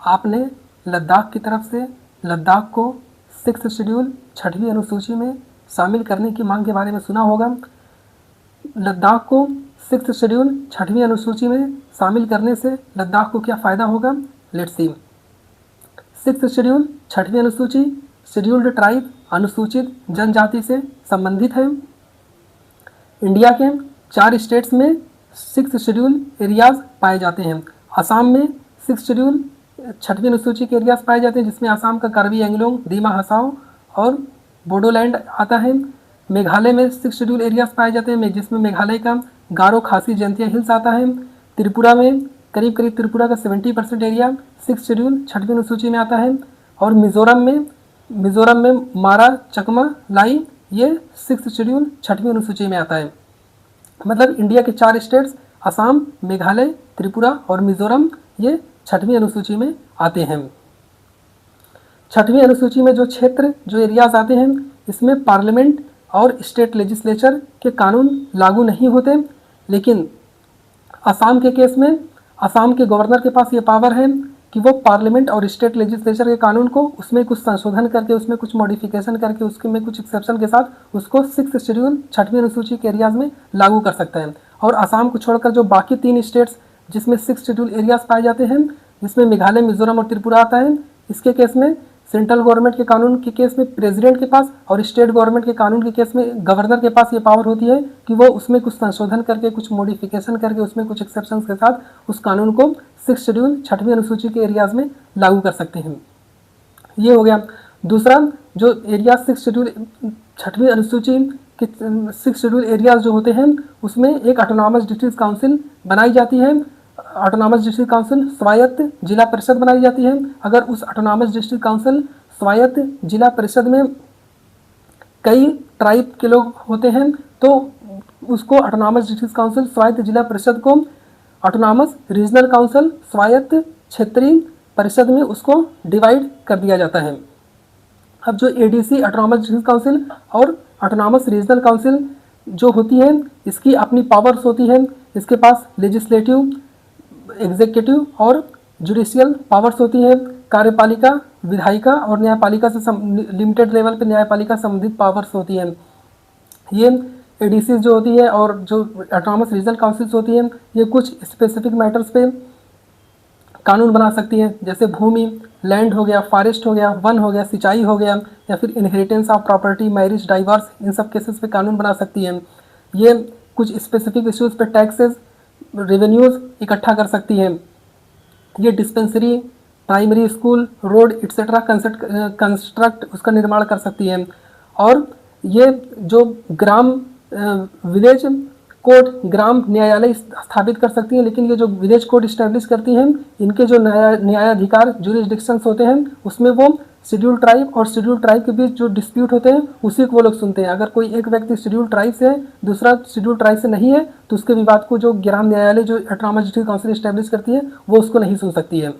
आपने लद्दाख की तरफ से लद्दाख को 6th शेड्यूल 6वीं अनुसूची में शामिल करने की मांग के बारे में सुना होगा। लद्दाख को 6th शेड्यूल 6वीं अनुसूची में शामिल करने से लद्दाख को क्या फ़ायदा होगा, लेट्स सी। 6th शेड्यूल 6वीं अनुसूची शेड्यूल्ड ट्राइब अनुसूचित जनजाति से संबंधित है। इंडिया के 4 स्टेट्स में 6th शेड्यूल एरियाज पाए जाते हैं। असम में 6th शेड्यूल 6वीं अनुसूची के एरियाज पाए जाते हैं, जिसमें असम का कार्बी एंगलोंग, दीमा हसाओ और बोडोलैंड आता है। मेघालय में 6th शेड्यूल एरियाज पाए जाते हैं, जिसमें मेघालय का गारो, खासी, जयंतिया हिल्स आता है। त्रिपुरा में करीब त्रिपुरा का 70% एरिया 6th शेड्यूल 6वीं अनुसूची में आता है। और मिज़ोरम में मारा, चकमा, लाई ये 6th शेड्यूल 6वीं अनुसूची में आता है। मतलब इंडिया के 4 स्टेट्स असम, मेघालय, त्रिपुरा और मिज़ोरम ये 6वीं अनुसूची में आते हैं। 6वीं अनुसूची में जो क्षेत्र, जो एरियाज आते हैं, इसमें पार्लियामेंट और स्टेट लेजिस्लेचर के कानून लागू नहीं होते। लेकिन असम के केस में असम के गवर्नर के पास ये पावर है कि वो पार्लियामेंट और स्टेट लेजिस्लेचर के कानून को उसमें कुछ संशोधन करके, उसमें कुछ मॉडिफिकेशन करके, उसमें कुछ एक्सेप्शन के साथ उसको 6th शेड्यूल 6वीं अनुसूची के एरियाज में लागू कर सकता है। और असम को छोड़कर जो बाकी 3 स्टेट्स जिसमें 6th शेड्यूल एरियाज पाए जाते हैं, जिसमें मेघालय, मिजोरम और त्रिपुरा आता है, इसके केस में सेंट्रल गवर्नमेंट के कानून के केस में प्रेसिडेंट के पास और स्टेट गवर्नमेंट के कानून के केस में गवर्नर के पास ये पावर होती है कि वो उसमें कुछ संशोधन करके, कुछ मॉडिफिकेशन करके, उसमें कुछ एक्सेप्शंस के साथ उस कानून को 6th शेड्यूल 6वीं अनुसूची के एरियाज में लागू कर सकते हैं। ये हो गया। दूसरा, जो एरिया 6th शेड्यूल 6वीं अनुसूची के 6th शेड्यूल एरियाज जो होते हैं, उसमें एक ऑटोनॉमस डिस्ट्रिक्ट काउंसिल बनाई जाती है। ऑटोनॉमस डिस्ट्रिक्ट काउंसिल स्वायत्त जिला परिषद बनाई जाती है। अगर उस ऑटोनॉमस डिस्ट्रिक्ट काउंसिल स्वायत्त जिला परिषद में कई ट्राइब के लोग होते हैं, तो उसको ऑटोनॉमस डिस्ट्रिक्ट काउंसिल स्वायत्त जिला परिषद को ऑटोनॉमस रीजनल काउंसिल स्वायत्त क्षेत्रीय परिषद में उसको डिवाइड कर दिया जाता है। अब जो एडीसी ऑटोनॉमस डिस्ट्रिक्ट काउंसिल और ऑटोनॉमस रीजनल काउंसिल जो होती है, इसकी अपनी पावर्स होती है। इसके पास लेजिस्लेटिव, एग्जीक्यूटिव और जुडिशियल पावर्स होती है। कार्यपालिका, विधायिका और न्यायपालिका से लिमिटेड लेवल पे न्यायपालिका संबंधित पावर्स होती हैं। ये एडीसी जो होती है और जो ऑटोनॉमस रीजनल काउंसिल्स होती हैं, ये कुछ स्पेसिफिक मैटर्स पे कानून बना सकती हैं, जैसे भूमि, लैंड हो गया, फॉरेस्ट हो गया, वन हो गया, सिंचाई हो गया, या फिर inheritance of property, marriage, divorce, इन सब केसेस पे कानून बना सकती हैं। ये कुछ स्पेसिफिक इश्यूज़ पे टैक्सेस, रेवेन्यूज़ इकट्ठा कर सकती है। ये dispensary, primary school, road etcetera construct उसका निर्माण कर सकती है। और ये जो ग्राम विलेज कोर्ट, ग्राम न्यायालय स्थापित कर सकती हैं। लेकिन ये जो विलेज कोर्ट इस्टेब्लिश करती हैं, इनके जो न्यायाधिकार जुरिस्डिक्शंस होते हैं, उसमें वो शेड्यूल ट्राइब और शेड्यूल ट्राइब के बीच जो डिस्प्यूट होते हैं, उसी को वो लोग सुनते हैं। अगर कोई एक व्यक्ति शेड्यूल ट्राइब से है, दूसरा शेड्यूल ट्राइब से नहीं है, तो उसके विवाद को जो ग्राम न्यायालय जो ऑटोनॉमस डिस्ट्रिक्ट काउंसिल इस्टेब्लिश करती है, वो उसको नहीं सुन सकती है।